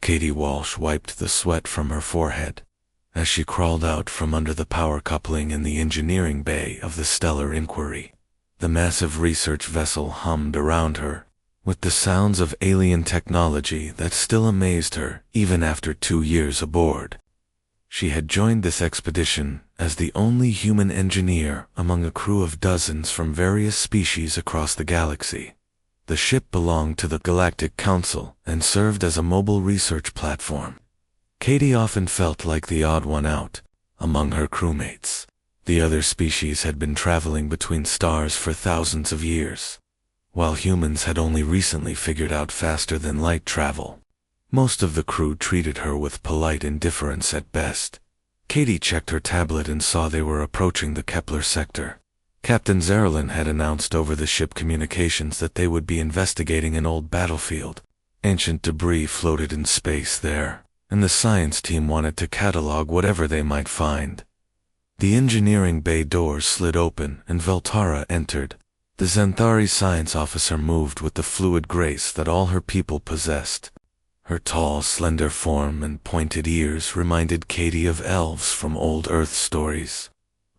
Katie Walsh wiped the sweat from her forehead as she crawled out from under the power coupling in the engineering bay of the Stellar Inquiry. The massive research vessel hummed around her, with the sounds of alien technology that still amazed her even after 2 years aboard. She had joined this expedition as the only human engineer among a crew of dozens from various species across the galaxy. The ship belonged to the Galactic Council and served as a mobile research platform. Katie often felt like the odd one out among her crewmates. The other species had been traveling between stars for thousands of years, while humans had only recently figured out faster-than-light travel. Most of the crew treated her with polite indifference at best. Katie checked her tablet and saw they were approaching the Kepler sector. Captain Zerlin had announced over the ship communications that they would be investigating an old battlefield. Ancient debris floated in space there, and the science team wanted to catalog whatever they might find. The engineering bay doors slid open and Veltara entered. The Xanthari science officer moved with the fluid grace that all her people possessed. Her tall, slender form and pointed ears reminded Katie of elves from old Earth stories.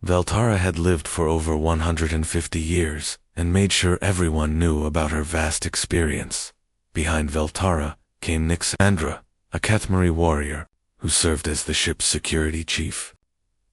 Veltara had lived for over 150 years and made sure everyone knew about her vast experience. Behind Veltara came Nixandra, a Kathmari warrior who served as the ship's security chief.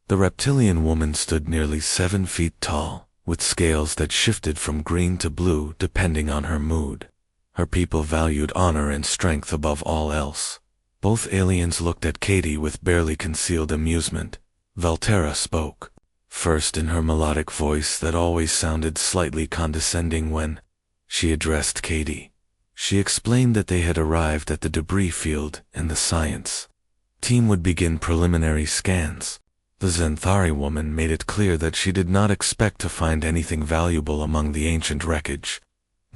The reptilian woman stood nearly 7 feet tall, with scales that shifted from green to blue depending on her mood. Her people valued honor and strength above all else. Both aliens looked at Katie with barely concealed amusement. Veltara spoke, first in her melodic voice that always sounded slightly condescending when she addressed Katie. She explained that they had arrived at the debris field and the science team would begin preliminary scans. The Xanthari woman made it clear that she did not expect to find anything valuable among the ancient wreckage.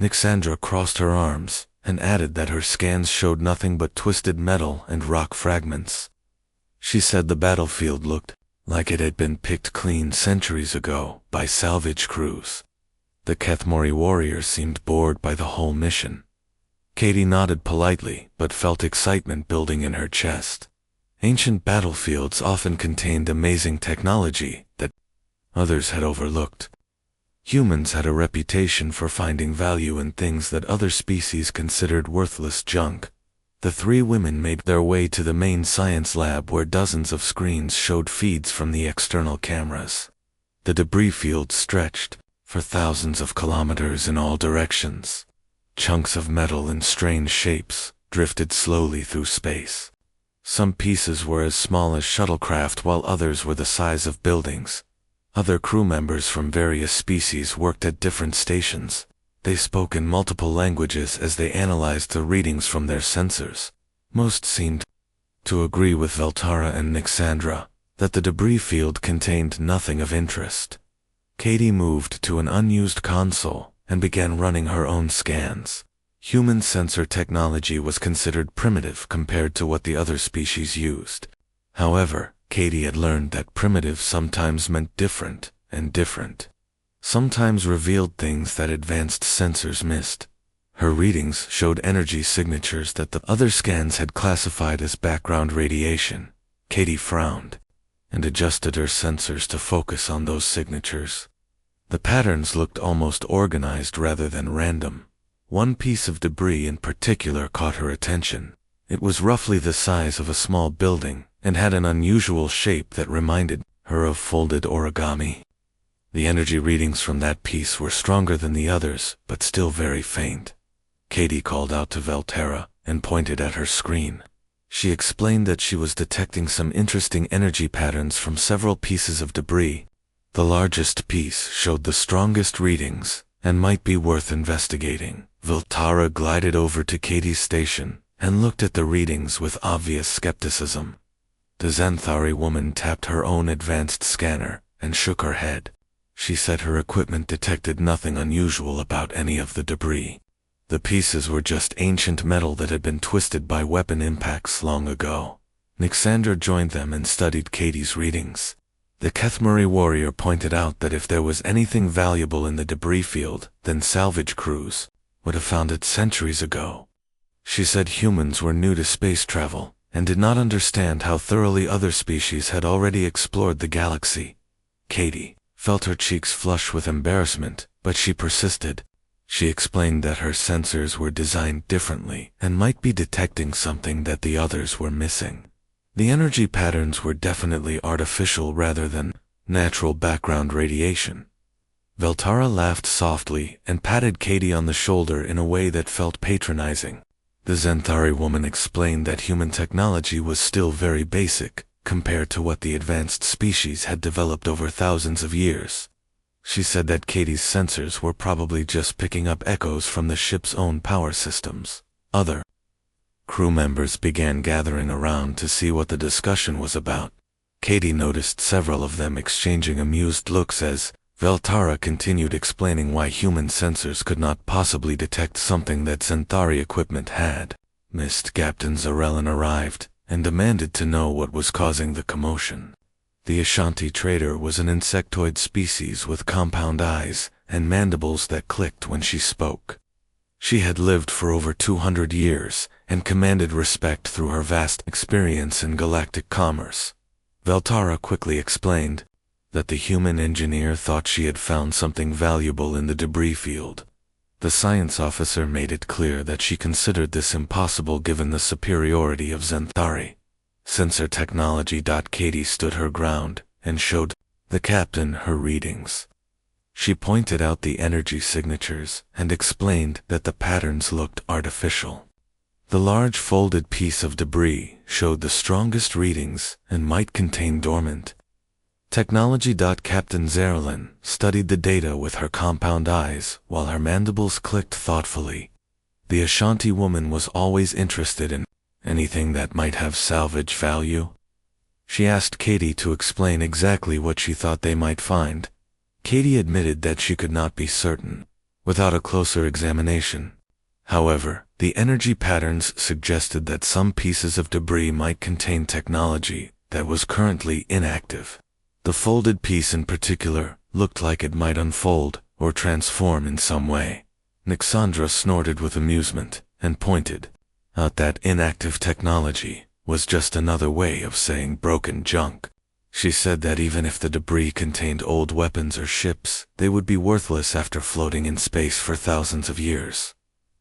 Nixandra crossed her arms and added that her scans showed nothing but twisted metal and rock fragments. She said the battlefield looked like it had been picked clean centuries ago by salvage crews. The Kathmari warrior seemed bored by the whole mission. Katie nodded politely but felt excitement building in her chest. Ancient battlefields often contained amazing technology that others had overlooked. Humans had a reputation for finding value in things that other species considered worthless junk. The 3 women made their way to the main science lab where dozens of screens showed feeds from the external cameras. The debris field stretched for thousands of kilometers in all directions. Chunks of metal in strange shapes drifted slowly through space. Some pieces were as small as shuttlecraft while others were the size of buildings. Other crew members from various species worked at different stations. They spoke in multiple languages as they analyzed the readings from their sensors. Most seemed to agree with Veltara and Nixandra that the debris field contained nothing of interest. Katie moved to an unused console and began running her own scans. Human sensor technology was considered primitive compared to what the other species used. However, Katie had learned that primitive sometimes meant different, and different sometimes revealed things that advanced sensors missed. Her readings showed energy signatures that the other scans had classified as background radiation. Katie frowned and adjusted her sensors to focus on those signatures. The patterns looked almost organized rather than random. One piece of debris in particular caught her attention. It was roughly the size of a small building and had an unusual shape that reminded her of folded origami. The energy readings from that piece were stronger than the others, but still very faint. Katie called out to Veltara and pointed at her screen. She explained that she was detecting some interesting energy patterns from several pieces of debris. The largest piece showed the strongest readings and might be worth investigating. Veltara glided over to Katie's station and looked at the readings with obvious skepticism. The Xanthari woman tapped her own advanced scanner and shook her head. She said her equipment detected nothing unusual about any of the debris. The pieces were just ancient metal that had been twisted by weapon impacts long ago. Nixandra joined them and studied Katie's readings. The Kathmari warrior pointed out that if there was anything valuable in the debris field, then salvage crews would have found it centuries ago. She said humans were new to space travel, and did not understand how thoroughly other species had already explored the galaxy. Katie felt her cheeks flush with embarrassment, but she persisted. She explained that her sensors were designed differently and might be detecting something that the others were missing. The energy patterns were definitely artificial rather than natural background radiation. Veltara laughed softly and patted Katie on the shoulder in a way that felt patronizing. The Zenthari woman explained that human technology was still very basic compared to what the advanced species had developed over thousands of years. She said that Katie's sensors were probably just picking up echoes from the ship's own power systems. Other crew members began gathering around to see what the discussion was about. Katie noticed several of them exchanging amused looks as Veltara continued explaining why human sensors could not possibly detect something that Zenthari equipment had. Mist Captain Zarellan arrived and demanded to know what was causing the commotion. The Ashanti trader was an insectoid species with compound eyes and mandibles that clicked when she spoke. She had lived for over 200 years and commanded respect through her vast experience in galactic commerce. Veltara quickly explained that the human engineer thought she had found something valuable in the debris field. The science officer made it clear that she considered this impossible given the superiority of Zenthari. Sensor technology. Katie stood her ground and showed the captain her readings. She pointed out the energy signatures and explained that the patterns looked artificial. The large folded piece of debris showed the strongest readings and might contain dormant technology. Captain Zarellan studied the data with her compound eyes while her mandibles clicked thoughtfully. The Ashanti woman was always interested in anything that might have salvage value. She asked Katie to explain exactly what she thought they might find. Katie admitted that she could not be certain without a closer examination. However, the energy patterns suggested that some pieces of debris might contain technology that was currently inactive. The folded piece in particular looked like it might unfold or transform in some way. Nixandra snorted with amusement and pointed out that inactive technology was just another way of saying broken junk. She said that even if the debris contained old weapons or ships, they would be worthless after floating in space for thousands of years.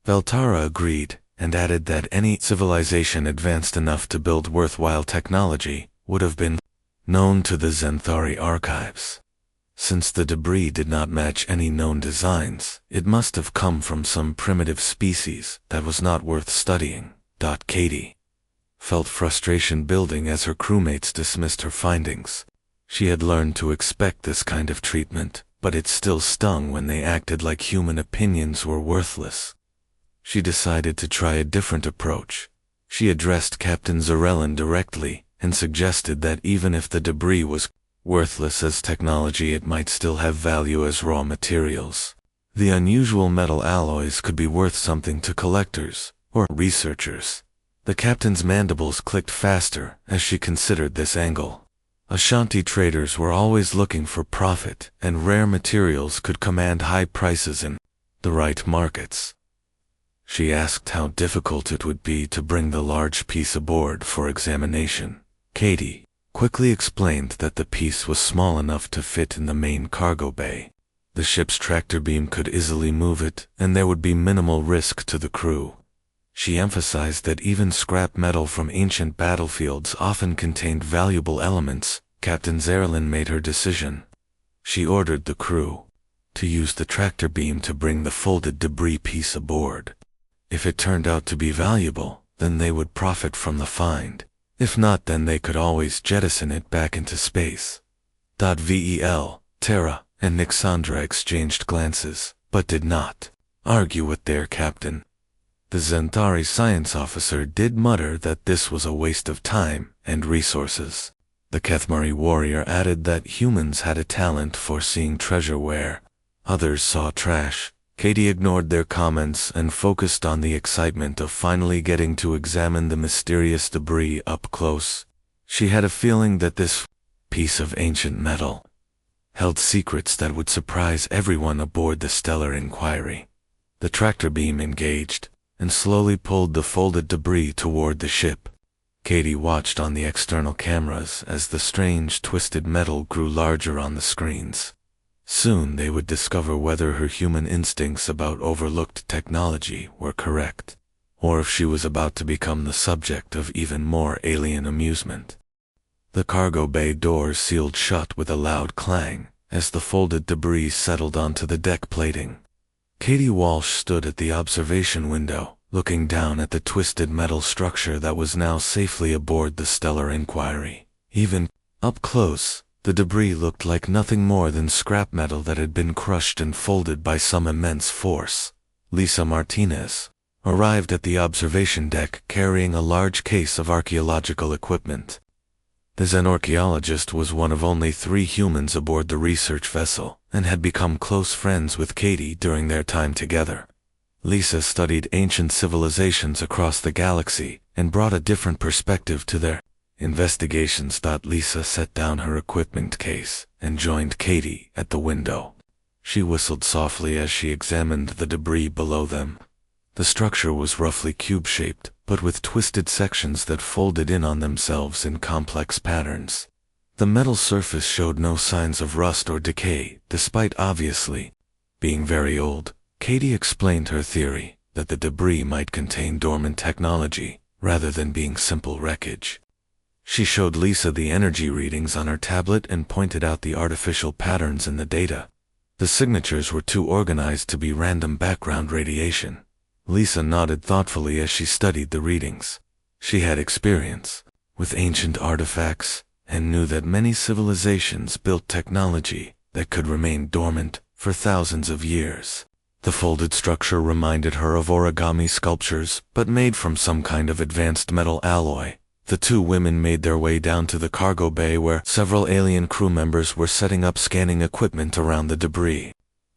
Veltara agreed and added that any civilization advanced enough to build worthwhile technology would have been known to the Zenthari archives. Since the debris did not match any known designs, it must have come from some primitive species that was not worth studying. Katie felt frustration building as her crewmates dismissed her findings. She had learned to expect this kind of treatment, but it still stung when they acted like human opinions were worthless. She decided to try a different approach. She addressed Captain Zarellan directly and suggested that even if the debris was worthless as technology, it might still have value as raw materials. The unusual metal alloys could be worth something to collectors or researchers. The captain's mandibles clicked faster as she considered this angle. Ashanti traders were always looking for profit, and rare materials could command high prices in the right markets. She asked how difficult it would be to bring the large piece aboard for examination. Katie quickly explained that the piece was small enough to fit in the main cargo bay. The ship's tractor beam could easily move it, and there would be minimal risk to the crew. She emphasized that even scrap metal from ancient battlefields often contained valuable elements. Captain Zarellan made her decision. She ordered the crew to use the tractor beam to bring the folded debris piece aboard. If it turned out to be valuable, then they would profit from the find. If not, then they could always jettison it back into space. Tara and Nixandra exchanged glances, but did not argue with their captain. The Zenthari science officer did mutter that this was a waste of time and resources. The Kethmari warrior added that humans had a talent for seeing treasure where others saw trash. Katie ignored their comments and focused on the excitement of finally getting to examine the mysterious debris up close. She had a feeling that this piece of ancient metal held secrets that would surprise everyone aboard the Stellar Inquiry. The tractor beam engaged. and slowly pulled the folded debris toward the ship. Katie watched on the external cameras as the strange, twisted metal grew larger on the screens. Soon they would discover whether her human instincts about overlooked technology were correct, or if she was about to become the subject of even more alien amusement. The cargo bay doors sealed shut with a loud clang as the folded debris settled onto the deck plating. Katie Walsh stood at the observation window, looking down at the twisted metal structure that was now safely aboard the Stellar Inquiry. Even up close, the debris looked like nothing more than scrap metal that had been crushed and folded by some immense force. Lisa Martinez arrived at the observation deck carrying a large case of archaeological equipment. The xenorchaeologist was one of only 3 humans aboard the research vessel and had become close friends with Katie during their time together. Lisa studied ancient civilizations across the galaxy and brought a different perspective to their investigations. Lisa set down her equipment case and joined Katie at the window. She whistled softly as she examined the debris below them. The structure was roughly cube-shaped, but with twisted sections that folded in on themselves in complex patterns. The metal surface showed no signs of rust or decay, despite obviously being very old. Katie explained her theory that the debris might contain dormant technology, rather than being simple wreckage. She showed Lisa the energy readings on her tablet and pointed out the artificial patterns in the data. The signatures were too organized to be random background radiation. Lisa nodded thoughtfully as she studied the readings. She had experience with ancient artifacts and knew that many civilizations built technology that could remain dormant for thousands of years. The folded structure reminded her of origami sculptures, but made from some kind of advanced metal alloy. The 2 women made their way down to the cargo bay where several alien crew members were setting up scanning equipment around the debris.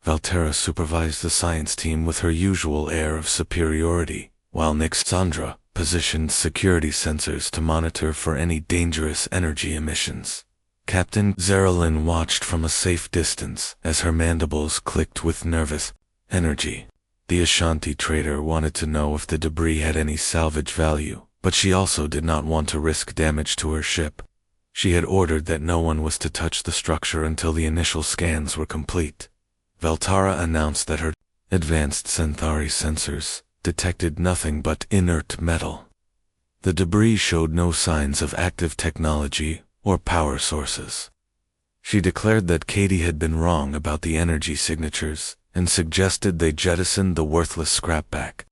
Valterra supervised the science team with her usual air of superiority, while Nixandra positioned security sensors to monitor for any dangerous energy emissions. Captain Zerilyn watched from a safe distance as her mandibles clicked with nervous energy. The Ashanti trader wanted to know if the debris had any salvage value, but she also did not want to risk damage to her ship. She had ordered that no one was to touch the structure until the initial scans were complete. Valterra announced that her advanced Centauri sensors detected nothing but inert metal. The debris showed no signs of active technology or power sources. She declared that Katie had been wrong about the energy signatures and suggested they jettison the worthless scrap back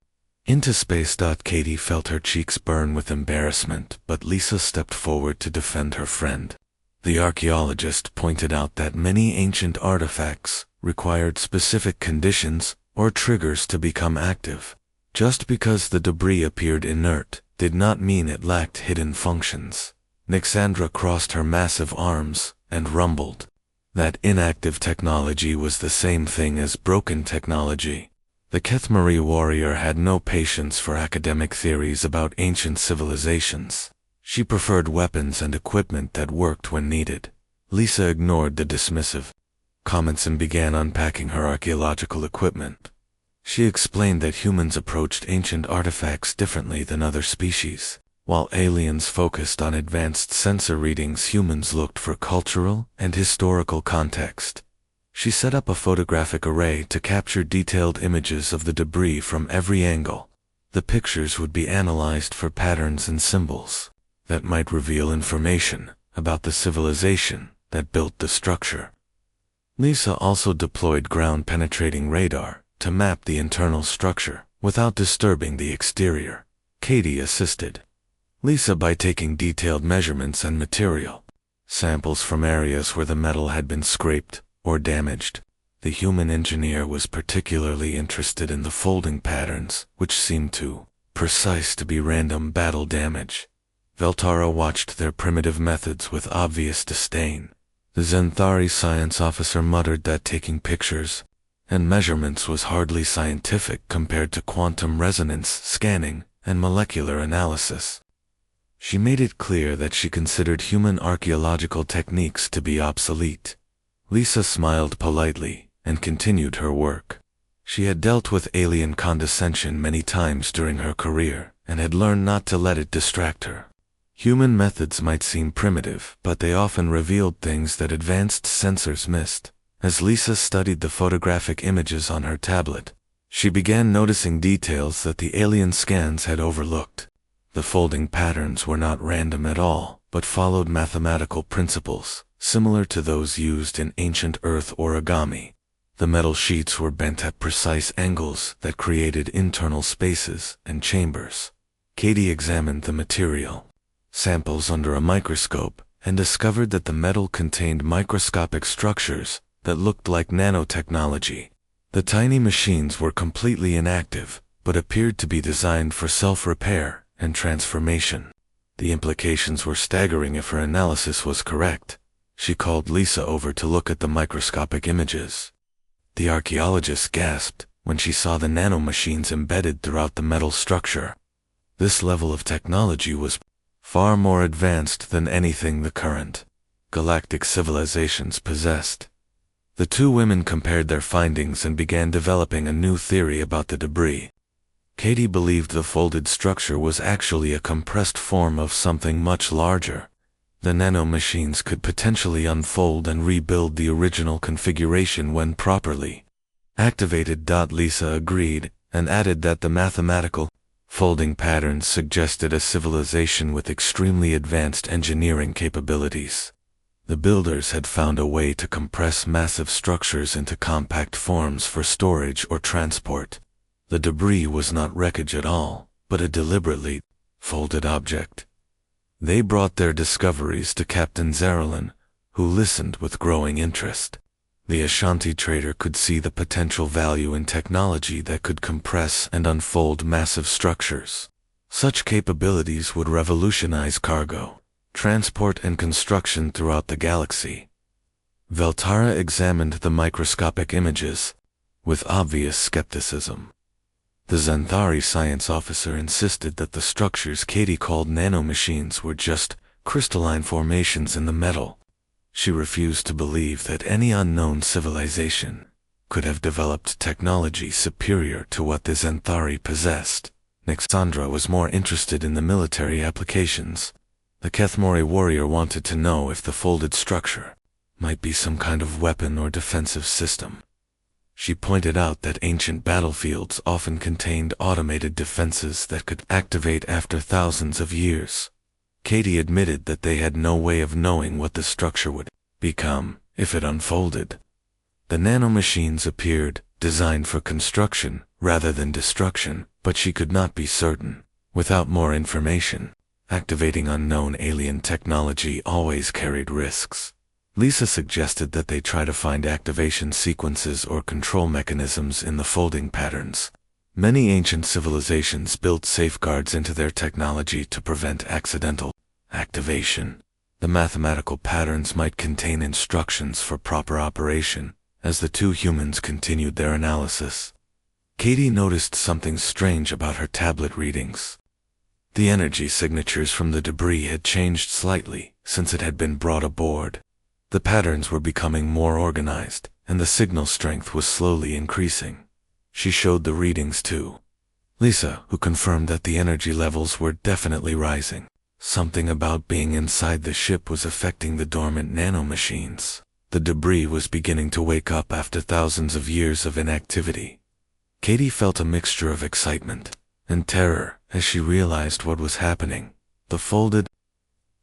into space. Katie felt her cheeks burn with embarrassment, but Lisa stepped forward to defend her friend. The archaeologist pointed out that many ancient artifacts required specific conditions or triggers to become active. Just because the debris appeared inert did not mean it lacked hidden functions. Nixandra crossed her massive arms and rumbled. That inactive technology was the same thing as broken technology. The Kethmari warrior had no patience for academic theories about ancient civilizations. She preferred weapons and equipment that worked when needed. Lisa ignored the dismissive comments and began unpacking her archaeological equipment. She explained that humans approached ancient artifacts differently than other species. While aliens focused on advanced sensor readings, humans looked for cultural and historical context. She set up a photographic array to capture detailed images of the debris from every angle. The pictures would be analyzed for patterns and symbols that might reveal information about the civilization that built the structure. Lisa also deployed ground-penetrating radar to map the internal structure without disturbing the exterior. Katie assisted Lisa by taking detailed measurements and material samples from areas where the metal had been scraped or damaged. The human engineer was particularly interested in the folding patterns, which seemed too precise to be random battle damage. Valterra watched their primitive methods with obvious disdain. The Zenthari science officer muttered that taking pictures and measurements was hardly scientific compared to quantum resonance scanning and molecular analysis. She made it clear that she considered human archaeological techniques to be obsolete. Lisa smiled politely and continued her work. She had dealt with alien condescension many times during her career, and had learned not to let it distract her. Human methods might seem primitive, but they often revealed things that advanced sensors missed. As Lisa studied the photographic images on her tablet, she began noticing details that the alien scans had overlooked. The folding patterns were not random at all, but followed mathematical principles, similar to those used in ancient Earth origami. The metal sheets were bent at precise angles that created internal spaces and chambers. Katie examined the material samples under a microscope and discovered that the metal contained microscopic structures that looked like nanotechnology. The tiny machines were completely inactive, but appeared to be designed for self-repair and transformation. The implications were staggering if her analysis was correct. She called Lisa over to look at the microscopic images. The archaeologist gasped when she saw the nanomachines embedded throughout the metal structure. This level of technology was far more advanced than anything the current galactic civilizations possessed. The two women compared their findings and began developing a new theory about the debris. Katie believed the folded structure was actually a compressed form of something much larger. The nanomachines could potentially unfold and rebuild the original configuration when properly activated. Lisa agreed, and added that the mathematical folding patterns suggested a civilization with extremely advanced engineering capabilities. The builders had found a way to compress massive structures into compact forms for storage or transport. The debris was not wreckage at all, but a deliberately folded object. They brought their discoveries to Captain Zarelin, who listened with growing interest. The Ashanti trader could see the potential value in technology that could compress and unfold massive structures. Such capabilities would revolutionize cargo, transport and construction throughout the galaxy. Veltara examined the microscopic images with obvious skepticism. The Xanthari science officer insisted that the structures Katie called nanomachines were just crystalline formations in the metal. She refused to believe that any unknown civilization could have developed technology superior to what the Xanthari possessed. Nixandra was more interested in the military applications. The Kethmori warrior wanted to know if the folded structure might be some kind of weapon or defensive system. She pointed out that ancient battlefields often contained automated defenses that could activate after thousands of years. Katie admitted that they had no way of knowing what the structure would become if it unfolded. The nanomachines appeared designed for construction rather than destruction, but she could not be certain. Without more information, activating unknown alien technology always carried risks. Lisa suggested that they try to find activation sequences or control mechanisms in the folding patterns. Many ancient civilizations built safeguards into their technology to prevent accidental activation. The mathematical patterns might contain instructions for proper operation. As the two humans continued their analysis, Katie noticed something strange about her tablet readings. The energy signatures from the debris had changed slightly since it had been brought aboard. The patterns were becoming more organized, and the signal strength was slowly increasing. She showed the readings to Lisa, who confirmed that the energy levels were definitely rising. Something about being inside the ship was affecting the dormant nanomachines. The debris was beginning to wake up after thousands of years of inactivity. Katie felt a mixture of excitement and terror as she realized what was happening. The folded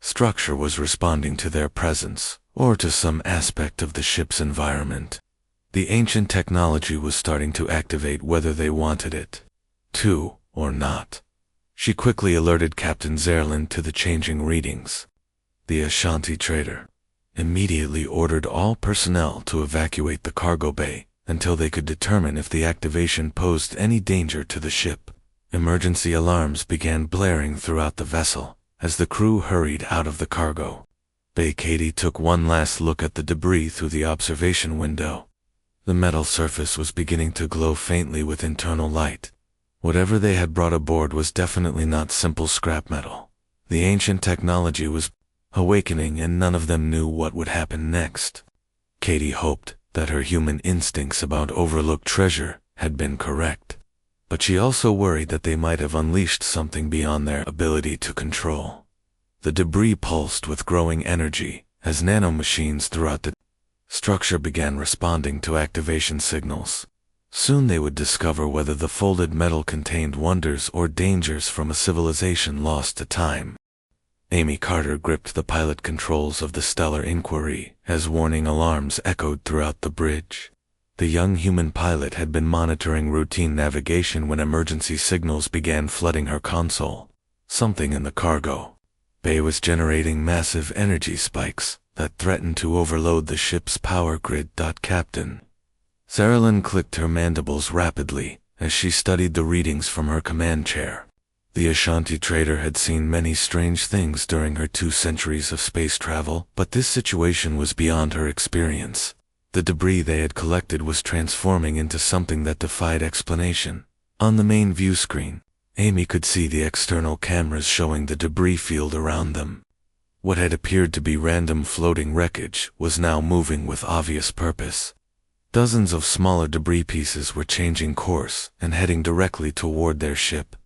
structure was responding to their presence, or to some aspect of the ship's environment. The ancient technology was starting to activate whether they wanted it to or not. She quickly alerted Captain Zarelin to the changing readings. The Ashanti trader immediately ordered all personnel to evacuate the cargo bay until they could determine if the activation posed any danger to the ship. Emergency alarms began blaring throughout the vessel as the crew hurried out of the cargo bay. Katie took one last look at the debris through the observation window. The metal surface was beginning to glow faintly with internal light. Whatever they had brought aboard was definitely not simple scrap metal. The ancient technology was awakening, and none of them knew what would happen next. Katie hoped that her human instincts about overlooked treasure had been correct. But she also worried that they might have unleashed something beyond their ability to control. The debris pulsed with growing energy as nanomachines throughout the structure began responding to activation signals. Soon they would discover whether the folded metal contained wonders or dangers from a civilization lost to time. Amy Carter gripped the pilot controls of the Stellar Inquiry as warning alarms echoed throughout the bridge. The young human pilot had been monitoring routine navigation when emergency signals began flooding her console. Something in the cargo bay was generating massive energy spikes that threatened to overload the ship's power grid. Captain Saralyn clicked her mandibles rapidly as she studied the readings from her command chair. The Ashanti trader had seen many strange things during her 2 centuries of space travel, but this situation was beyond her experience. The debris they had collected was transforming into something that defied explanation. On the main view screen, Amy could see the external cameras showing the debris field around them. What had appeared to be random floating wreckage was now moving with obvious purpose. Dozens of smaller debris pieces were changing course and heading directly toward their ship.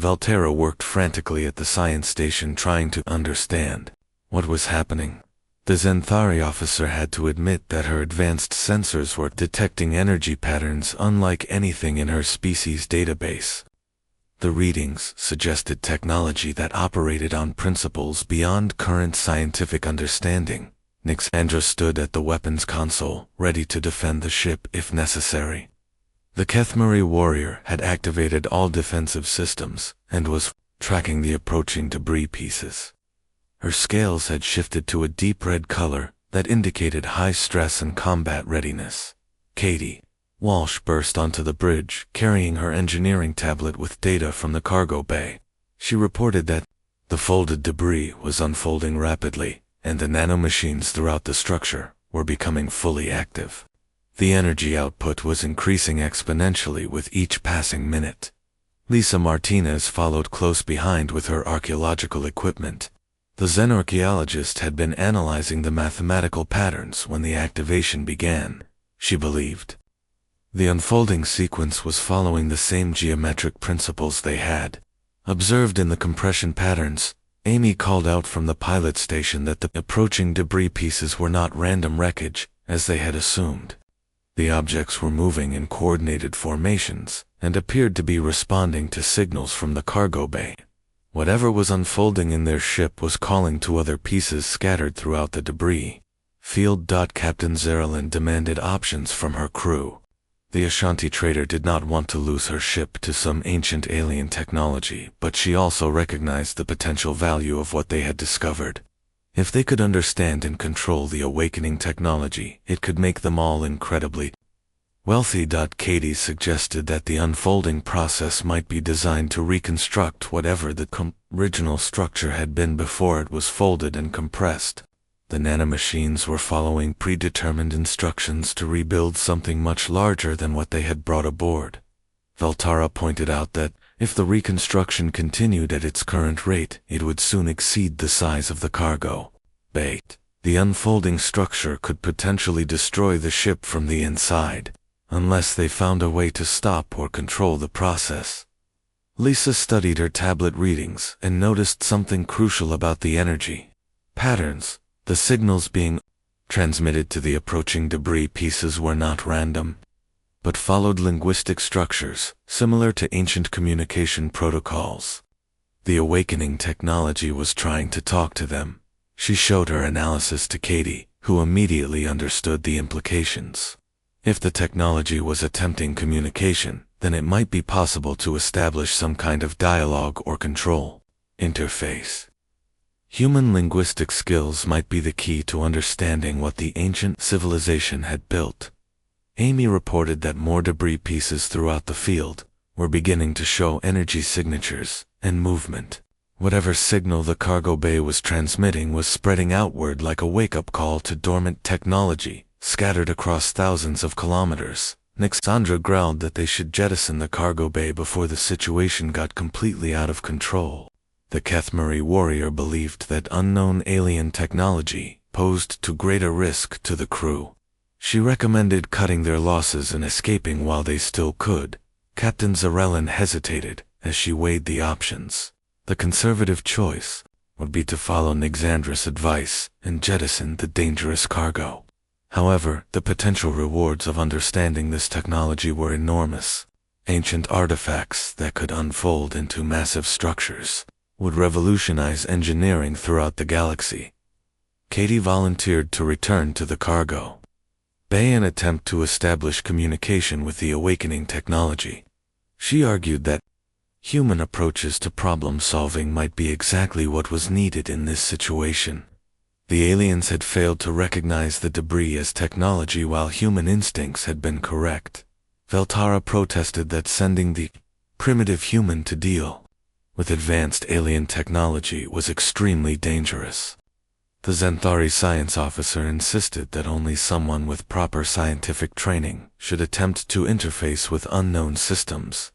Valterra worked frantically at the science station trying to understand what was happening. The Zenthari officer had to admit that her advanced sensors were detecting energy patterns unlike anything in her species' database. The readings suggested technology that operated on principles beyond current scientific understanding. Nixandra stood at the weapons console, ready to defend the ship if necessary. The Kethmari warrior had activated all defensive systems and was tracking the approaching debris pieces. Her scales had shifted to a deep red color that indicated high stress and combat readiness. Katie Walsh burst onto the bridge, carrying her engineering tablet with data from the cargo bay. She reported that the folded debris was unfolding rapidly, and the nanomachines throughout the structure were becoming fully active. The energy output was increasing exponentially with each passing minute. Lisa Martinez followed close behind with her archaeological equipment. The Zen archaeologist had been analyzing the mathematical patterns when the activation began, she believed. The unfolding sequence was following the same geometric principles they had observed in the compression patterns. Amy called out from the pilot station that the approaching debris pieces were not random wreckage, as they had assumed. The objects were moving in coordinated formations and appeared to be responding to signals from the cargo bay. Whatever was unfolding in their ship was calling to other pieces scattered throughout the debris. Field. Captain Zaralyn demanded options from her crew. The Ashanti trader did not want to lose her ship to some ancient alien technology, but she also recognized the potential value of what they had discovered. If they could understand and control the awakening technology, it could make them all incredibly wealthy. Katie suggested that the unfolding process might be designed to reconstruct whatever the original structure had been before it was folded and compressed. The nanomachines were following predetermined instructions to rebuild something much larger than what they had brought aboard. Valterra pointed out that if the reconstruction continued at its current rate, it would soon exceed the size of the cargo bay. The unfolding structure could potentially destroy the ship from the inside, unless they found a way to stop or control the process. Lisa studied her tablet readings and noticed something crucial about the energy patterns. The signals being transmitted to the approaching debris pieces were not random, but followed linguistic structures similar to ancient communication protocols. The awakening technology was trying to talk to them. She showed her analysis to Katie, who immediately understood the implications. If the technology was attempting communication, then it might be possible to establish some kind of dialogue or control interface. Human linguistic skills might be the key to understanding what the ancient civilization had built. Amy reported that more debris pieces throughout the field were beginning to show energy signatures and movement. Whatever signal the cargo bay was transmitting was spreading outward like a wake-up call to dormant technology, scattered across thousands of kilometers. Nixandra growled that they should jettison the cargo bay before the situation got completely out of control. The Kethmari warrior believed that unknown alien technology posed too great a risk to the crew. She recommended cutting their losses and escaping while they still could. Captain Zarellan hesitated as she weighed the options. The conservative choice would be to follow Nixandra's advice and jettison the dangerous cargo. However, the potential rewards of understanding this technology were enormous. Ancient artifacts that could unfold into massive structures would revolutionize engineering throughout the galaxy. Katie volunteered to return to the cargo bay and attempt to establish communication with the awakening technology. She argued that human approaches to problem-solving might be exactly what was needed in this situation. The aliens had failed to recognize the debris as technology while human instincts had been correct. Veltara protested that sending the primitive human to deal with advanced alien technology was extremely dangerous. The Xanthari science officer insisted that only someone with proper scientific training should attempt to interface with unknown systems.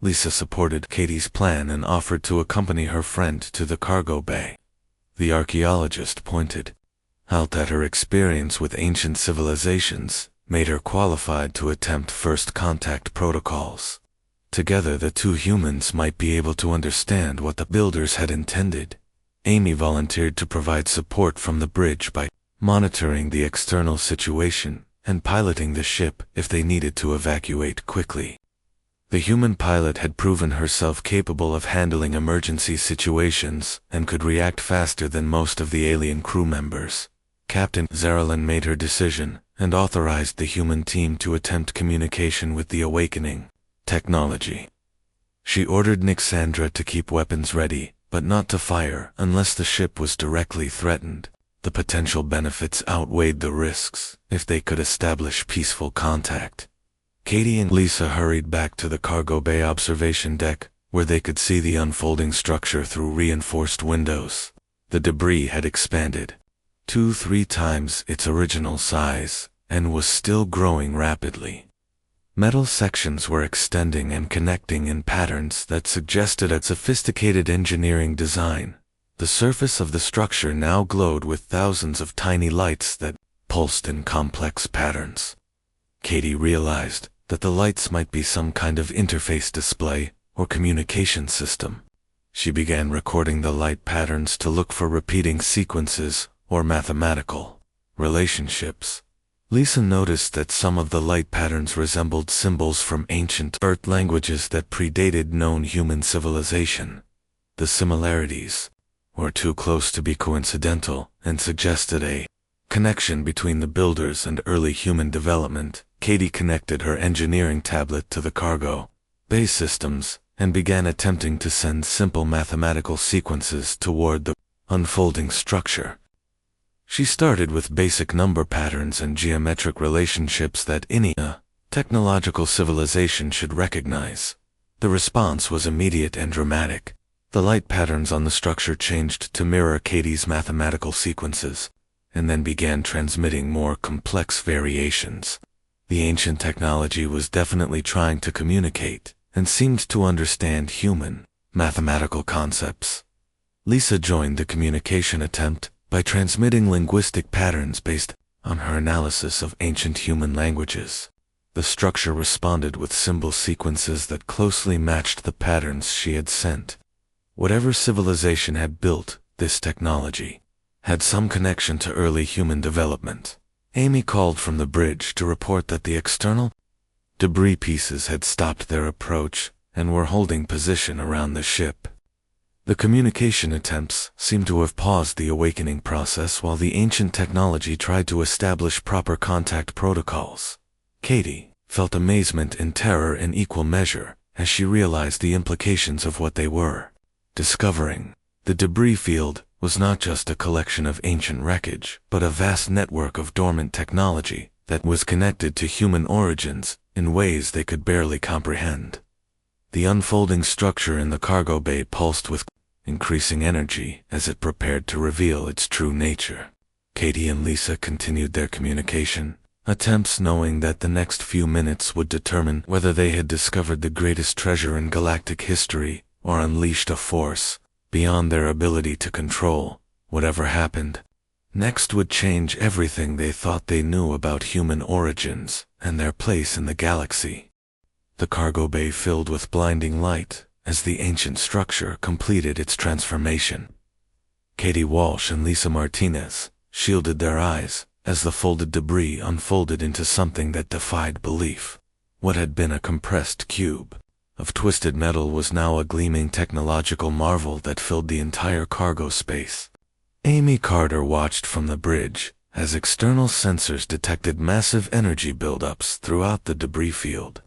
Lisa supported Katie's plan and offered to accompany her friend to the cargo bay. The archaeologist pointed out that her experience with ancient civilizations made her qualified to attempt first contact protocols. Together the two humans might be able to understand what the builders had intended. Amy volunteered to provide support from the bridge by monitoring the external situation and piloting the ship if they needed to evacuate quickly. The human pilot had proven herself capable of handling emergency situations and could react faster than most of the alien crew members. Captain Zarellan made her decision and authorized the human team to attempt communication with the awakening technology. She ordered Nixandra to keep weapons ready, but not to fire unless the ship was directly threatened. The potential benefits outweighed the risks if they could establish peaceful contact. Katie and Lisa hurried back to the cargo bay observation deck, where they could see the unfolding structure through reinforced windows. The debris had expanded 2-3 times its original size and was still growing rapidly. Metal sections were extending and connecting in patterns that suggested a sophisticated engineering design. The surface of the structure now glowed with thousands of tiny lights that pulsed in complex patterns. Katie realized that the lights might be some kind of interface display or communication system. She began recording the light patterns to look for repeating sequences or mathematical relationships. Lisa noticed that some of the light patterns resembled symbols from ancient Earth languages that predated known human civilization. The similarities were too close to be coincidental and suggested a connection between the builders and early human development. Katie connected her engineering tablet to the cargo bay systems and began attempting to send simple mathematical sequences toward the unfolding structure. She started with basic number patterns and geometric relationships that any technological civilization should recognize. The response was immediate and dramatic. The light patterns on the structure changed to mirror Katie's mathematical sequences, and then began transmitting more complex variations. The ancient technology was definitely trying to communicate, and seemed to understand human mathematical concepts. Lisa joined the communication attempt by transmitting linguistic patterns based on her analysis of ancient human languages. The structure responded with symbol sequences that closely matched the patterns she had sent. Whatever civilization had built this technology had some connection to early human development. Amy called from the bridge to report that the external debris pieces had stopped their approach and were holding position around the ship. The communication attempts seemed to have paused the awakening process while the ancient technology tried to establish proper contact protocols. Katie felt amazement and terror in equal measure as she realized the implications of what they were discovering. The debris field was not just a collection of ancient wreckage, but a vast network of dormant technology that was connected to human origins in ways they could barely comprehend. The unfolding structure in the cargo bay pulsed with increasing energy as it prepared to reveal its true nature. Katie and Lisa continued their communication attempts, knowing that the next few minutes would determine whether they had discovered the greatest treasure in galactic history or unleashed a force beyond their ability to control. Whatever happened, Next would change everything they thought they knew about human origins and their place in the galaxy. The cargo bay filled with blinding light as the ancient structure completed its transformation. Katie Walsh and Lisa Martinez shielded their eyes as the folded debris unfolded into something that defied belief. What had been a compressed cube of twisted metal was now a gleaming technological marvel that filled the entire cargo space. Amy Carter watched from the bridge as external sensors detected massive energy buildups throughout the debris field.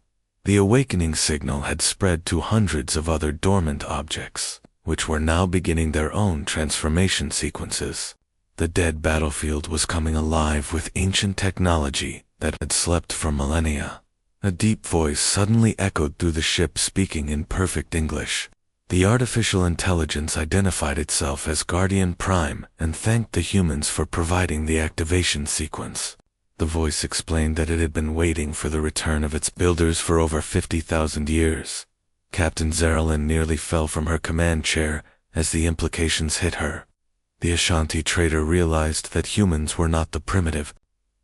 The awakening signal had spread to hundreds of other dormant objects, which were now beginning their own transformation sequences. The dead battlefield was coming alive with ancient technology that had slept for millennia. A deep voice suddenly echoed through the ship, speaking in perfect English. The artificial intelligence identified itself as Guardian Prime and thanked the humans for providing the activation sequence. The voice explained that it had been waiting for the return of its builders for over 50,000 years. Captain Zerilyn nearly fell from her command chair as the implications hit her. The Ashanti trader realized that humans were not the primitive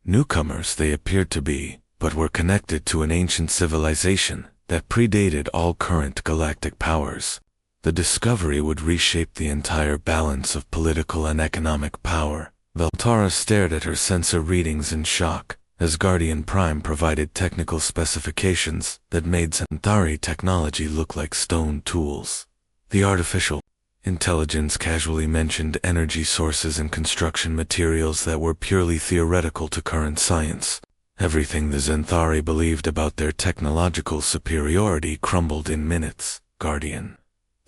newcomers they appeared to be, but were connected to an ancient civilization that predated all current galactic powers. The discovery would reshape the entire balance of political and economic power. Veltara stared at her sensor readings in shock, as Guardian Prime provided technical specifications that made Centauri technology look like stone tools. The artificial intelligence casually mentioned energy sources and construction materials that were purely theoretical to current science. Everything the Centauri believed about their technological superiority crumbled in minutes. Guardian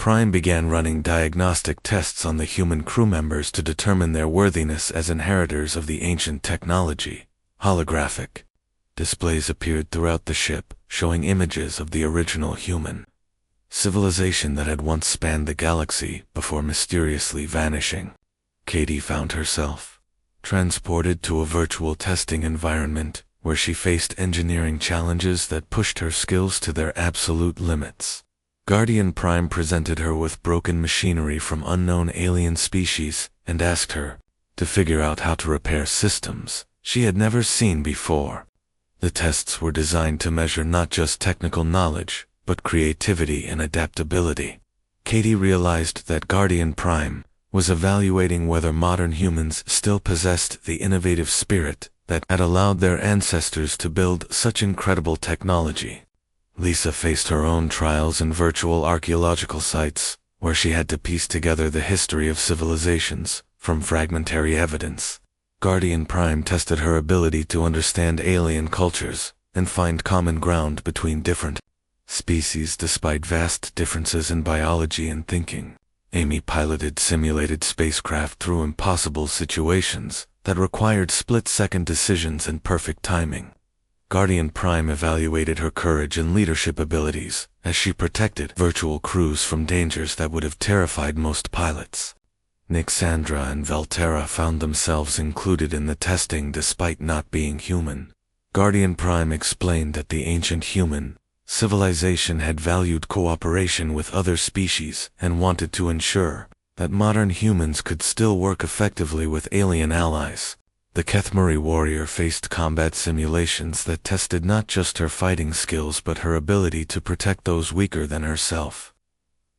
Prime began running diagnostic tests on the human crew members to determine their worthiness as inheritors of the ancient technology. Holographic displays appeared throughout the ship, showing images of the original human civilization that had once spanned the galaxy before mysteriously vanishing. Katie found herself transported to a virtual testing environment where she faced engineering challenges that pushed her skills to their absolute limits. Guardian Prime presented her with broken machinery from unknown alien species and asked her to figure out how to repair systems she had never seen before. The tests were designed to measure not just technical knowledge, but creativity and adaptability. Katie realized that Guardian Prime was evaluating whether modern humans still possessed the innovative spirit that had allowed their ancestors to build such incredible technology. Lisa faced her own trials in virtual archaeological sites, where she had to piece together the history of civilizations from fragmentary evidence. Guardian Prime tested her ability to understand alien cultures and find common ground between different species despite vast differences in biology and thinking. Amy piloted simulated spacecraft through impossible situations that required split-second decisions and perfect timing. Guardian Prime evaluated her courage and leadership abilities as she protected virtual crews from dangers that would have terrified most pilots. Nixandra and Veltara found themselves included in the testing despite not being human. Guardian Prime explained that the ancient human civilization had valued cooperation with other species and wanted to ensure that modern humans could still work effectively with alien allies. The Kethmari warrior faced combat simulations that tested not just her fighting skills but her ability to protect those weaker than herself.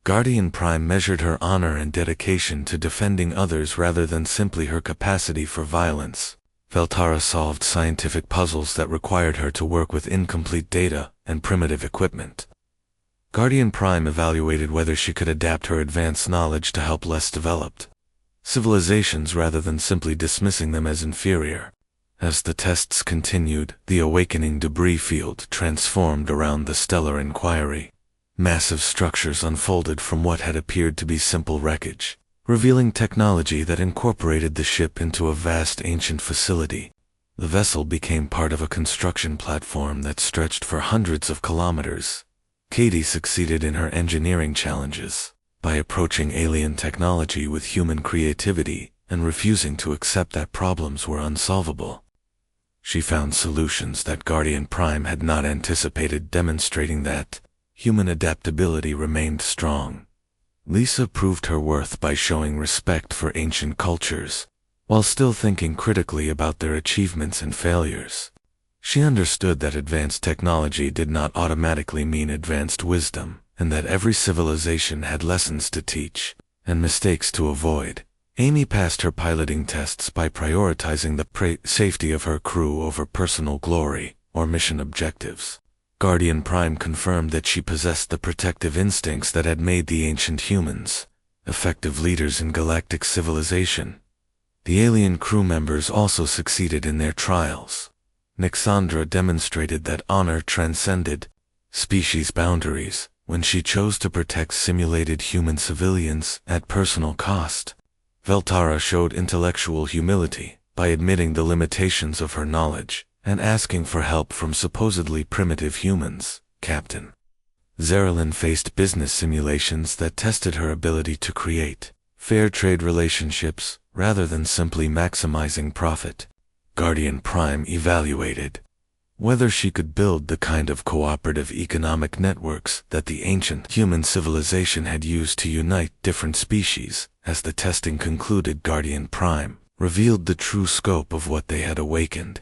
Guardian Prime measured her honor and dedication to defending others rather than simply her capacity for violence. Veltara solved scientific puzzles that required her to work with incomplete data and primitive equipment. Guardian Prime evaluated whether she could adapt her advanced knowledge to help less developed civilizations rather than simply dismissing them as inferior. As the tests continued, the awakening debris field transformed around the stellar inquiry. Massive structures unfolded from what had appeared to be simple wreckage, revealing technology that incorporated the ship into a vast ancient facility. The vessel became part of a construction platform that stretched for hundreds of kilometers. Katie succeeded in her engineering challenges by approaching alien technology with human creativity and refusing to accept that problems were unsolvable. She found solutions that Guardian Prime had not anticipated, demonstrating that human adaptability remained strong. Lisa proved her worth by showing respect for ancient cultures. while still thinking critically about their achievements and failures. She understood that advanced technology did not automatically mean advanced wisdom, and that every civilization had lessons to teach and mistakes to avoid. Amy passed her piloting tests by prioritizing the safety of her crew over personal glory or mission objectives. Guardian Prime confirmed that she possessed the protective instincts that had made the ancient humans effective leaders in galactic civilization. The alien crew members also succeeded in their trials. Nixandra demonstrated that honor transcended species boundaries when she chose to protect simulated human civilians at personal cost. Veltara showed intellectual humility by admitting the limitations of her knowledge and asking for help from supposedly primitive humans. Captain Zerlin faced business simulations that tested her ability to create fair trade relationships rather than simply maximizing profit. Guardian Prime evaluated whether she could build the kind of cooperative economic networks that the ancient human civilization had used to unite different species. As the testing concluded, Guardian Prime revealed the true scope of what they had awakened.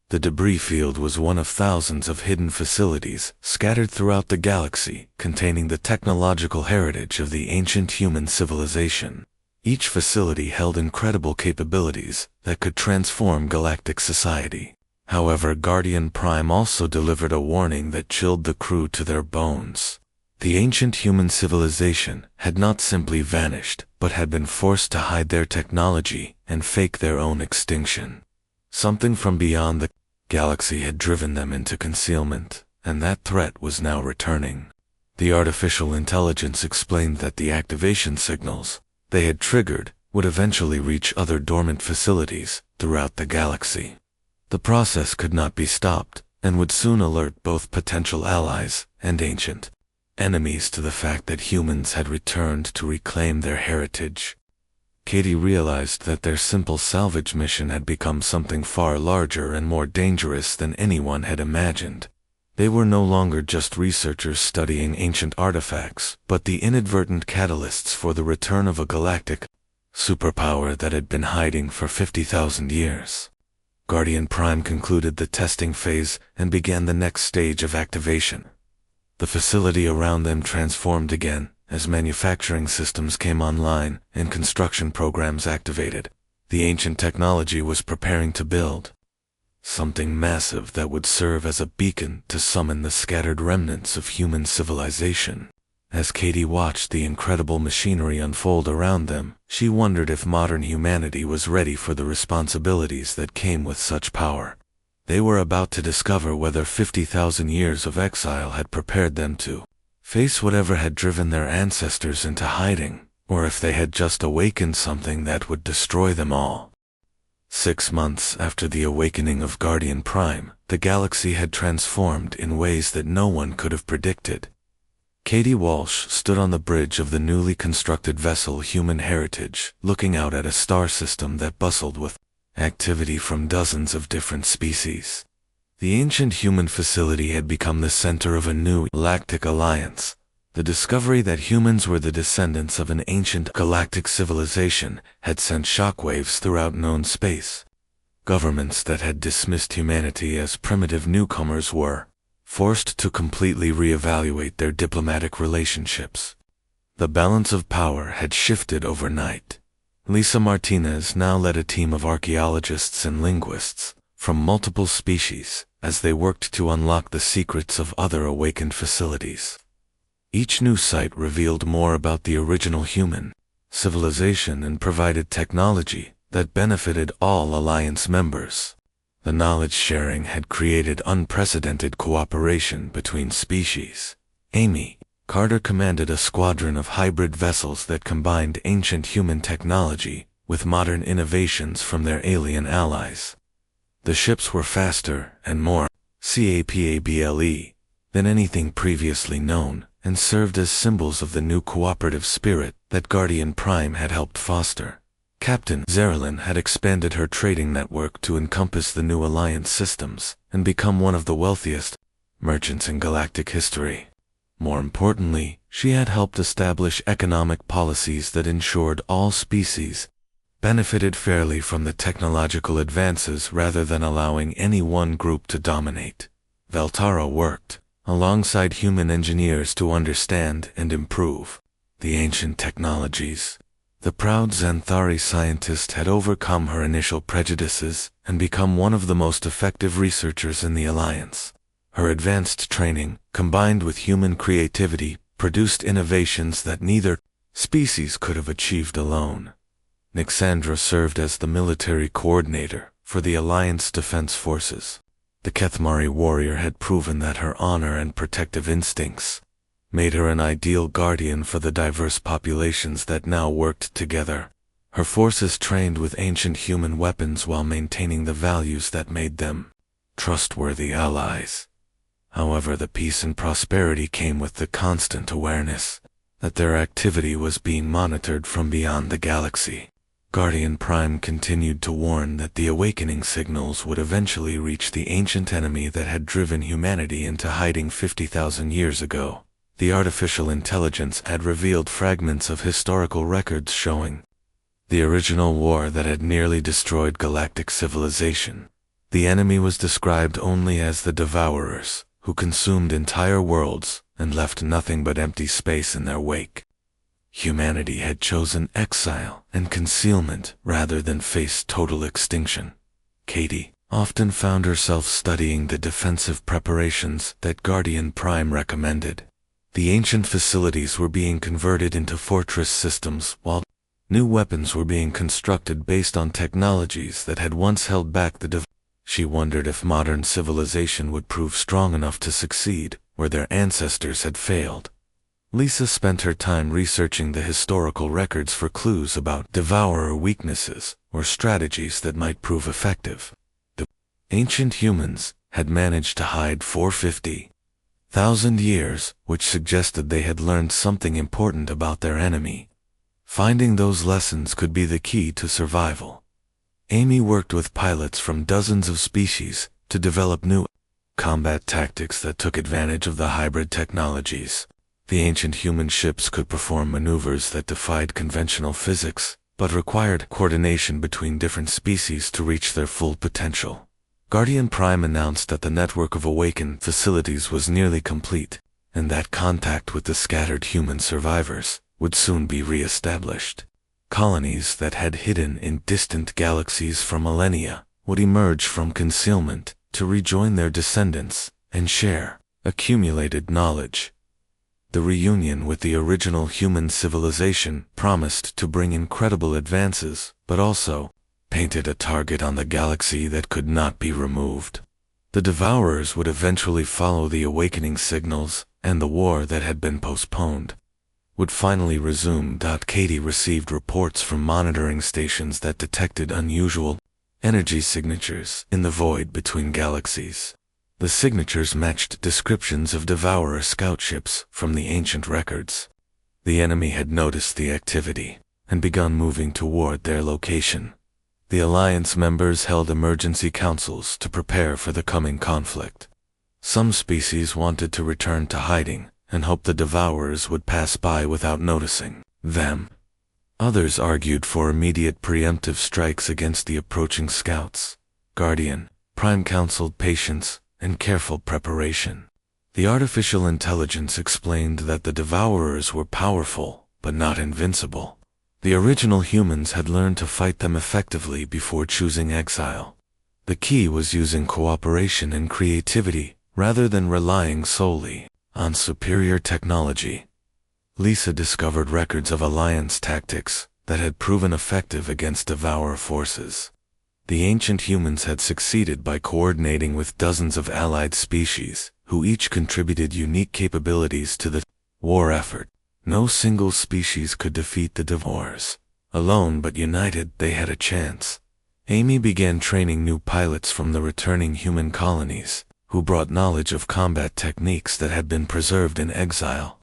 The debris field was one of thousands of hidden facilities scattered throughout the galaxy, containing the technological heritage of the ancient human civilization. Each facility held incredible capabilities that could transform galactic society. However, Guardian Prime also delivered a warning that chilled the crew to their bones. The ancient human civilization had not simply vanished, but had been forced to hide their technology and fake their own extinction. Something from beyond the galaxy had driven them into concealment, and that threat was now returning. The artificial intelligence explained that the activation signals they had triggered would eventually reach other dormant facilities throughout the galaxy. The process could not be stopped, and would soon alert both potential allies and ancient enemies to the fact that humans had returned to reclaim their heritage. Katie realized that their simple salvage mission had become something far larger and more dangerous than anyone had imagined. They were no longer just researchers studying ancient artifacts, but the inadvertent catalysts for the return of a galactic superpower that had been hiding for 50,000 years. Guardian Prime concluded the testing phase and began the next stage of activation. The facility around them transformed again as manufacturing systems came online and construction programs activated. The ancient technology was preparing to build something massive that would serve as a beacon to summon the scattered remnants of human civilization. As Katie watched the incredible machinery unfold around them, she wondered if modern humanity was ready for the responsibilities that came with such power. They were about to discover whether 50,000 years of exile had prepared them to face whatever had driven their ancestors into hiding, or if they had just awakened something that would destroy them all. 6 months after the awakening of Guardian Prime, the galaxy had transformed in ways that no one could have predicted. Katie Walsh stood on the bridge of the newly constructed vessel Human Heritage, looking out at a star system that bustled with activity from dozens of different species. The ancient human facility had become the center of a new galactic alliance. The discovery that humans were the descendants of an ancient galactic civilization had sent shockwaves throughout known space. Governments that had dismissed humanity as primitive newcomers were forced to completely reevaluate their diplomatic relationships. The balance of power had shifted overnight. Lisa Martinez now led a team of archaeologists and linguists from multiple species as they worked to unlock the secrets of other awakened facilities. Each new site revealed more about the original human civilization and provided technology that benefited all Alliance members. The knowledge sharing had created unprecedented cooperation between species. Amy Carter commanded a squadron of hybrid vessels that combined ancient human technology with modern innovations from their alien allies. The ships were faster and more capable than anything previously known, and served as symbols of the new cooperative spirit that Guardian Prime had helped foster. Captain Zerlin had expanded her trading network to encompass the new alliance systems and become one of the wealthiest merchants in galactic history. More importantly, she had helped establish economic policies that ensured all species benefited fairly from the technological advances rather than allowing any one group to dominate. Veltara worked alongside human engineers to understand and improve the ancient technologies. The proud Xanthari scientist had overcome her initial prejudices and become one of the most effective researchers in the Alliance. Her advanced training, combined with human creativity, produced innovations that neither species could have achieved alone. Nixandra served as the military coordinator for the Alliance Defense Forces. The Kethmari warrior had proven that her honor and protective instincts made her an ideal guardian for the diverse populations that now worked together. Her forces trained with ancient human weapons while maintaining the values that made them trustworthy allies. However, the peace and prosperity came with the constant awareness that their activity was being monitored from beyond the galaxy. Guardian Prime continued to warn that the awakening signals would eventually reach the ancient enemy that had driven humanity into hiding 50,000 years ago. The artificial intelligence had revealed fragments of historical records showing the original war that had nearly destroyed galactic civilization. The enemy was described only as the Devourers, who consumed entire worlds and left nothing but empty space in their wake. Humanity had chosen exile and concealment rather than face total extinction. Katie often found herself studying the defensive preparations that Guardian Prime recommended. The ancient facilities were being converted into fortress systems, while new weapons were being constructed based on technologies that had once held back the She wondered if modern civilization would prove strong enough to succeed where their ancestors had failed. Lisa spent her time researching the historical records for clues about devourer weaknesses or strategies that might prove effective. The ancient humans had managed to hide 450,000 years, which suggested they had learned something important about their enemy. Finding those lessons could be the key to survival. Amy worked with pilots from dozens of species to develop new combat tactics that took advantage of the hybrid technologies. The ancient human ships could perform maneuvers that defied conventional physics, but required coordination between different species to reach their full potential. Guardian Prime announced that the network of awakened facilities was nearly complete, and that contact with the scattered human survivors would soon be re-established. Colonies that had hidden in distant galaxies for millennia would emerge from concealment to rejoin their descendants and share accumulated knowledge. The reunion with the original human civilization promised to bring incredible advances, but also painted a target on the galaxy that could not be removed. The Devourers would eventually follow the awakening signals, and the war that had been postponed would finally resume. Katie received reports from monitoring stations that detected unusual energy signatures in the void between galaxies. The signatures matched descriptions of Devourer scout ships from the ancient records. The enemy had noticed the activity and begun moving toward their location. The Alliance members held emergency councils to prepare for the coming conflict. Some species wanted to return to hiding and hoped the Devourers would pass by without noticing them. Others argued for immediate preemptive strikes against the approaching scouts. Guardian Prime counseled patience and careful preparation. The artificial intelligence explained that the Devourers were powerful, but not invincible. The original humans had learned to fight them effectively before choosing exile. The key was using cooperation and creativity, rather than relying solely on superior technology. Lisa discovered records of Alliance tactics that had proven effective against Devourer forces. The ancient humans had succeeded by coordinating with dozens of allied species, who each contributed unique capabilities to the war effort. No single species could defeat the Devourers alone, but united they had a chance. Amy began training new pilots from the returning human colonies, who brought knowledge of combat techniques that had been preserved in exile.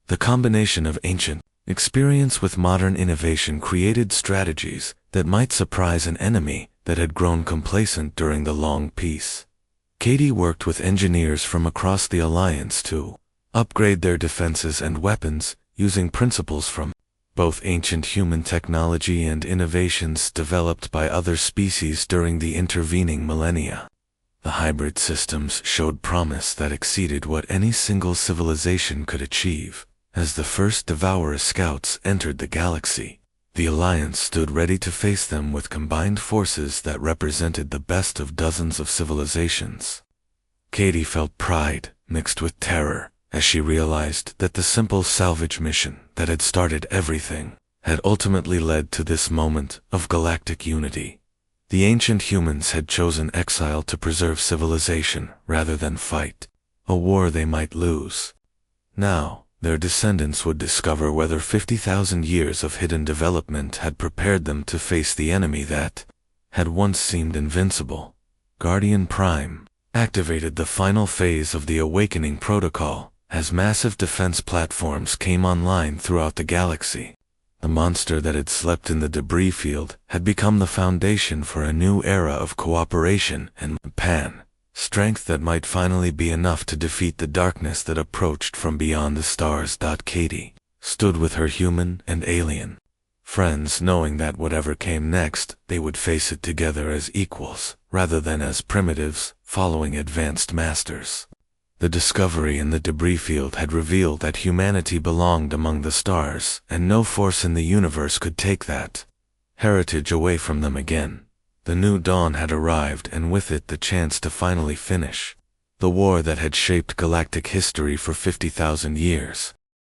The combination of ancient experience with modern innovation created strategies that might surprise an enemy that had grown complacent during the long peace. Katie worked with engineers from across the Alliance to upgrade their defenses and weapons using principles from both ancient human technology and innovations developed by other species during the intervening millennia. The hybrid systems showed promise that exceeded what any single civilization could achieve. As the first Devourer scouts entered the galaxy, the Alliance stood ready to face them with combined forces that represented the best of dozens of civilizations. Katie felt pride mixed with terror as she realized that the simple salvage mission that had started everything had ultimately led to this moment of galactic unity. The ancient humans had chosen exile to preserve civilization rather than fight, a war they might lose. Now, their descendants would discover whether 50,000 years of hidden development had prepared them to face the enemy that had once seemed invincible. Guardian Prime activated the final phase of the Awakening Protocol as massive defense platforms came online throughout the galaxy. The monster that had slept in the debris field had become the foundation for a new era of cooperation and strength that might finally be enough to defeat the darkness that approached from beyond the stars. Katie stood with her human and alien friends, knowing that whatever came next, they would face it together as equals, rather than as primitives following advanced masters. The discovery in the debris field had revealed that humanity belonged among the stars, and no force in the universe could take that heritage away from them again. The new dawn had arrived, and with it the chance to finally finish the war that had shaped galactic history for 50,000 years.